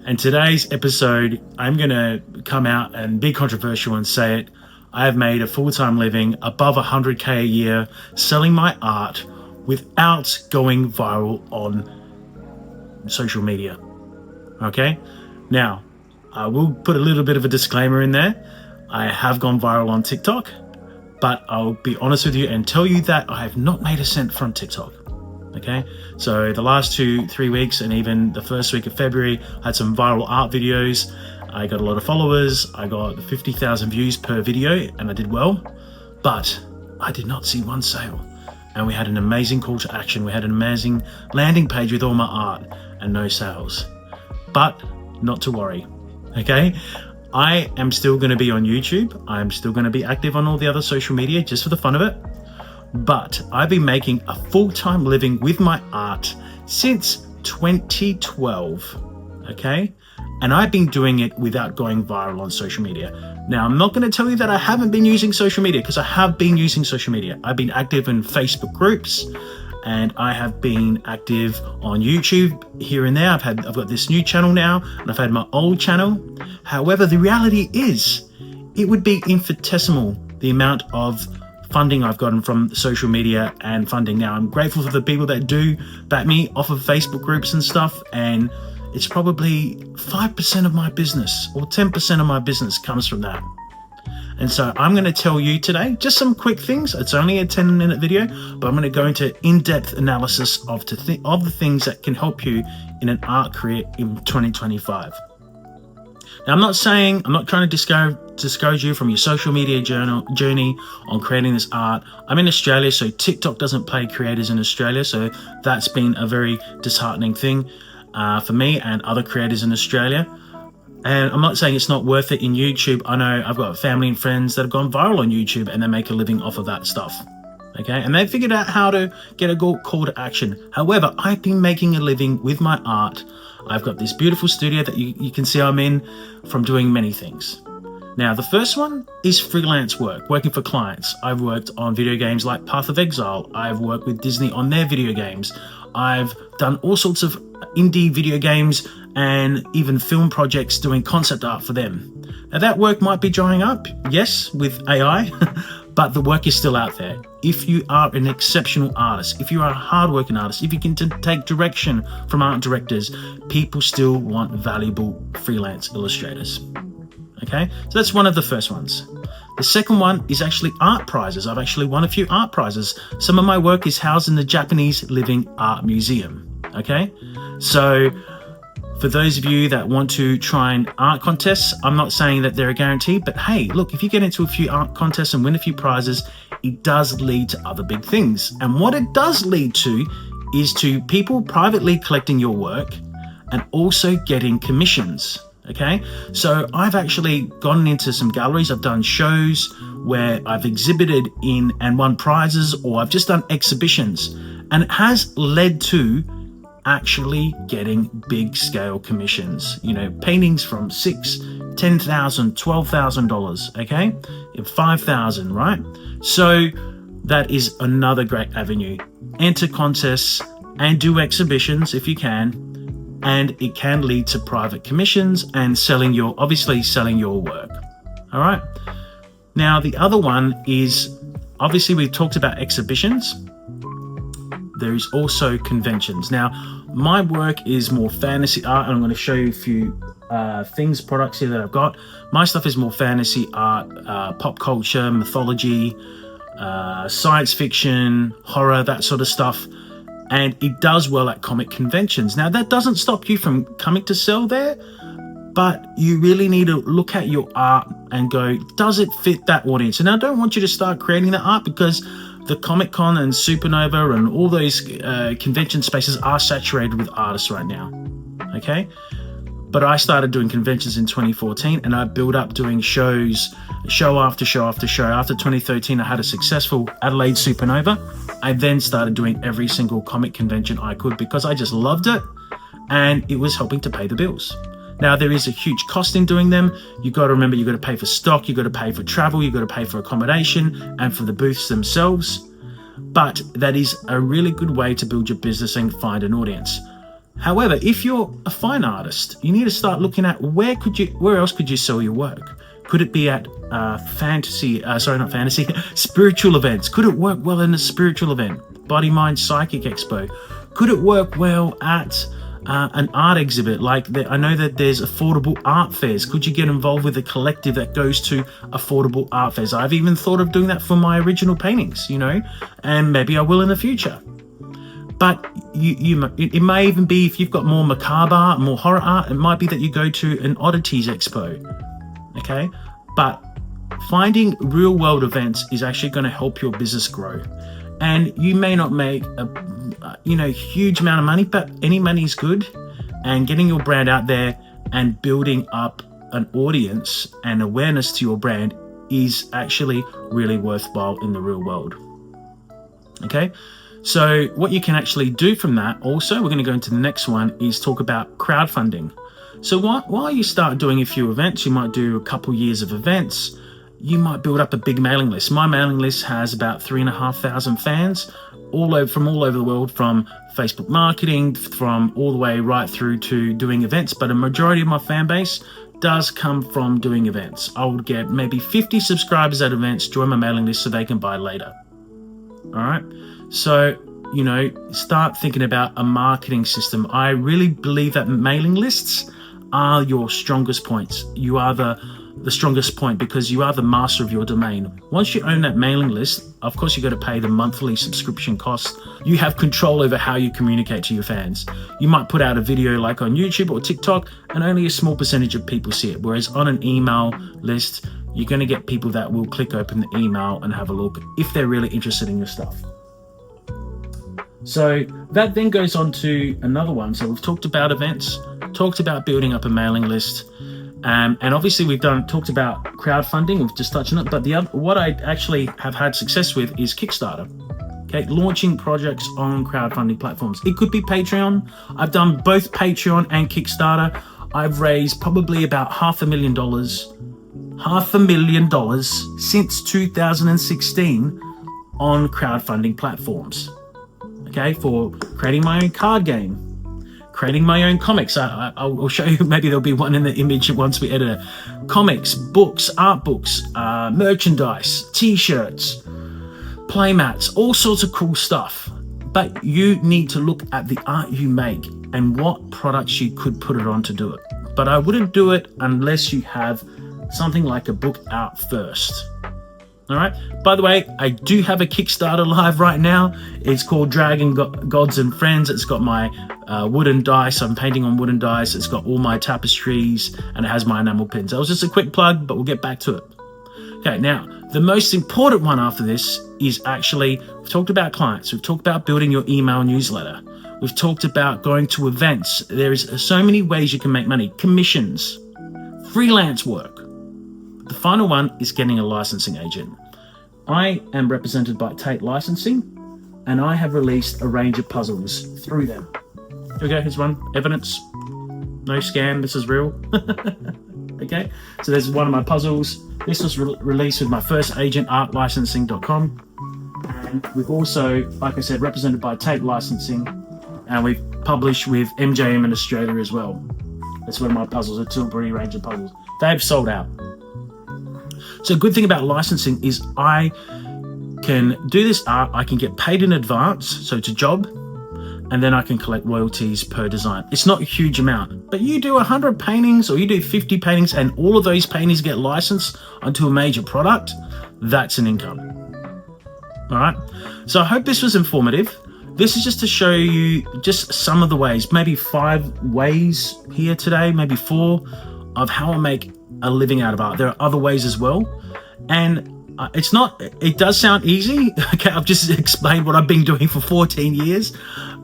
And today's episode, I'm going to come out and be controversial and say it. I have made a full-time living above 100K a year selling my art without going viral on social media. Okay? Now, I will put a little bit of a disclaimer in there. I have gone viral on TikTok, but I'll be honest with you and tell you that I have not made a cent from TikTok. Okay, so the last 2-3 weeks and even the first week of February, I had some viral art videos. I got a lot of followers. I got 50,000 views per video and I did well, but I did not see one sale. And we had an amazing call to action. We had an amazing landing page with all my art and no sales. But not to worry, okay? I am still going to be on YouTube. I'm still going to be active on all the other social media just for the fun of it. But I've been making a full-time living with my art since 2012, okay? And I've been doing it without going viral on social media. Now, I'm not going to tell you that I haven't been using social media, because I have been using social media. I've been active in Facebook groups and I have been active on YouTube here and there. I've got this new channel now and I've had my old channel. However, the reality is it would be infinitesimal the amount of funding I've gotten from social media and funding. Now, I'm grateful for the people that do back me off of Facebook groups and stuff, and it's probably 5% of my business or 10% of my business comes from that. And so I'm going to tell you today just some quick things. It's only a 10-minute video, but I'm going to go into in-depth analysis of the things that can help you in an art career in 2025. Now, I'm not trying to discourage you from your social media journey on creating this art. I'm in Australia, so TikTok doesn't pay creators in Australia, so that's been a very disheartening thing for me and other creators in Australia. And I'm not saying it's not worth it in YouTube. I know I've got family and friends that have gone viral on YouTube and they make a living off of that stuff. Okay, and they figured out how to get a call to action. However, I've been making a living with my art. I've got this beautiful studio that you can see I'm in from doing many things. Now, the first one is freelance work, working for clients. I've worked on video games like Path of Exile. I've worked with Disney on their video games. I've done all sorts of indie video games and even film projects doing concept art for them. Now, that work might be drying up, yes, with AI, but the work is still out there. If you are an exceptional artist, if you are a hardworking artist, if you can take direction from art directors, people still want valuable freelance illustrators. Okay, so that's one of the first ones. The second one is actually art prizes. I've actually won a few art prizes. Some of my work is housed in the Japanese Living Art Museum. Okay, so for those of you that want to try and art contests, I'm not saying that they're a guarantee, but hey, look, if you get into a few art contests and win a few prizes, it does lead to other big things. And what it does lead to is to people privately collecting your work and also getting commissions. Okay, so I've actually gone into some galleries. I've done shows where I've exhibited in and won prizes, or I've just done exhibitions, and it has led to actually getting big scale commissions, paintings from $6,000, $10,000, $12,000, okay, $5,000, right? So that is another great avenue. Enter contests and do exhibitions if you can, and it can lead to private commissions and selling your work. All right. Now, the other one is, obviously we've talked about exhibitions. There's also conventions. Now, my work is more fantasy art, and I'm going to show you a few products here that I've got. My stuff is more fantasy art, pop culture, mythology, science fiction, horror, that sort of stuff. And it does well at comic conventions. Now, that doesn't stop you from coming to sell there, but you really need to look at your art and go, does it fit that audience? And I don't want you to start creating that art, because the Comic-Con and Supernova and all those convention spaces are saturated with artists right now, okay? But I started doing conventions in 2014, and I built up doing shows, show after show after show. After 2013, I had a successful Adelaide Supernova. I then started doing every single comic convention I could, because I just loved it and it was helping to pay the bills. Now, there is a huge cost in doing them. You got to remember, you got to pay for stock, you got to pay for travel, you got to pay for accommodation and for the booths themselves. But that is a really good way to build your business and find an audience. However, if you're a fine artist, you need to start looking at where else could you sell your work? Could it be at spiritual events? Could it work well in a spiritual event? Body, Mind, Psychic Expo. Could it work well at an art exhibit? I know that there's affordable art fairs. Could you get involved with a collective that goes to affordable art fairs? I've even thought of doing that for my original paintings, and maybe I will in the future. But it may even be, if you've got more macabre art, more horror art, it might be that you go to an oddities expo. Okay, but finding real world events is actually going to help your business grow. And you may not make a huge amount of money, but any money is good. And getting your brand out there and building up an audience and awareness to your brand is actually really worthwhile in the real world. Okay, so what you can actually do from that, also, we're going to go into the next one, is talk about crowdfunding. So while you start doing a few events, you might do a couple years of events, you might build up a big mailing list. My mailing list has about 3,500 fans from all over the world, from Facebook marketing, from all the way right through to doing events. But a majority of my fan base does come from doing events. I would get maybe 50 subscribers at events, join my mailing list so they can buy later. All right. So, start thinking about a marketing system. I really believe that mailing lists are your strongest points. You are the strongest point because you are the master of your domain. Once you own that mailing list, of course, you got to pay the monthly subscription cost. You have control over how you communicate to your fans. You might put out a video like on YouTube or TikTok, and only a small percentage of people see it. Whereas on an email list, you're going to get people that will click open the email and have a look if they're really interested in your stuff. So that then goes on to another one. So we've talked about events, talked about building up a mailing list, and obviously we've talked about crowdfunding. We've just touched on it, but what I actually have had success with is Kickstarter. Okay, launching projects on crowdfunding platforms. It could be Patreon. I've done both Patreon and Kickstarter. I've raised probably about $500,000 since 2016 on crowdfunding platforms. Okay, for creating my own card game, creating my own comics. I'll show you, maybe there'll be one in the image once we edit it. Comics, books, art books, merchandise, t-shirts, playmats, all sorts of cool stuff. But you need to look at the art you make and what products you could put it on to do it. But I wouldn't do it unless you have something like a book out first. All right. By the way, I do have a Kickstarter live right now. It's called Dragon Gods and Friends. It's got my wooden dice. I'm painting on wooden dice. It's got all my tapestries and it has my enamel pins. That was just a quick plug, but we'll get back to it. Okay. Now, the most important one after this is actually, we've talked about clients. We've talked about building your email newsletter. We've talked about going to events. There is so many ways you can make money. Commissions, freelance work. The final one is getting a licensing agent. I am represented by Tate Licensing, and I have released a range of puzzles through them. Here we go, here's one. Evidence. No scam, this is real. Okay, so there's one of my puzzles. This was released with my first agent, artlicensing.com. And we've also, like I said, represented by Tate Licensing, and we've published with MJM in Australia as well. That's one of my puzzles, a Tilbury range of puzzles. They've sold out. So a good thing about licensing is I can do this art, I can get paid in advance, so it's a job, and then I can collect royalties per design. It's not a huge amount, but you do 100 paintings or you do 50 paintings and all of those paintings get licensed onto a major product, that's an income. All right, so I hope this was informative. This is just to show you just some of the ways, maybe 5 ways here today, maybe 4, of how I make a living out of art. There are other ways as well, and it does sound easy. Okay, I've just explained what I've been doing for 14 years,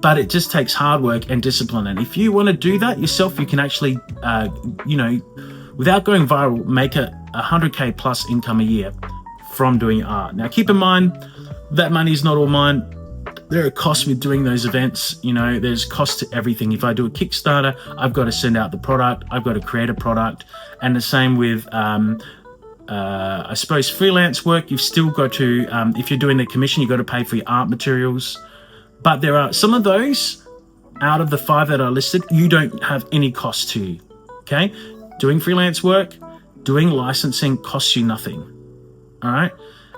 but it just takes hard work and discipline. And if you want to do that yourself, you can actually without going viral, make a 100k plus income a year from doing art. Now keep in mind that money is not all mine. There are costs with doing those events. There's costs to everything. If I do a Kickstarter, I've got to send out the product. I've got to create a product. And the same with, I suppose, freelance work. You've still got to, if you're doing the commission, you've got to pay for your art materials. But there are some of those, out of the 5 that are listed, you don't have any cost to you. Okay? Doing freelance work, doing licensing costs you nothing. All right?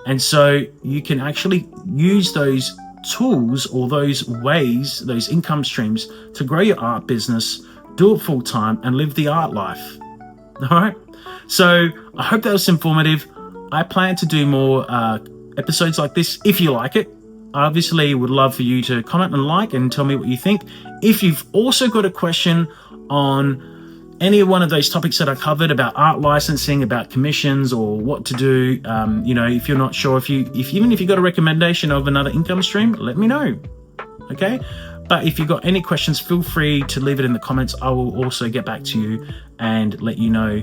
And so you can actually use those tools or those ways, those income streams to grow your art business, do it full time, and live the art life. All right. So I hope that was informative. I plan to do more episodes like this if you like it. I obviously would love for you to comment and like and tell me what you think. If you've also got a question on any one of those topics that I covered about art licensing, about commissions, or what to do, if you're not sure, if you got a recommendation of another income stream, let me know. Okay. But if you've got any questions, feel free to leave it in the comments. I will also get back to you and let you know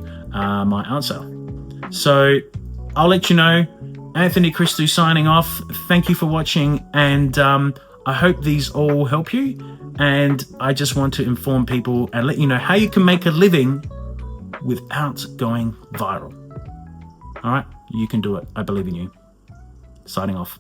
my answer. So I'll let you know. Anthony Christou signing off. Thank you for watching, and I hope these all help you. And I just want to inform people and let you know how you can make a living without going viral. All right, you can do it. I believe in you. Signing off.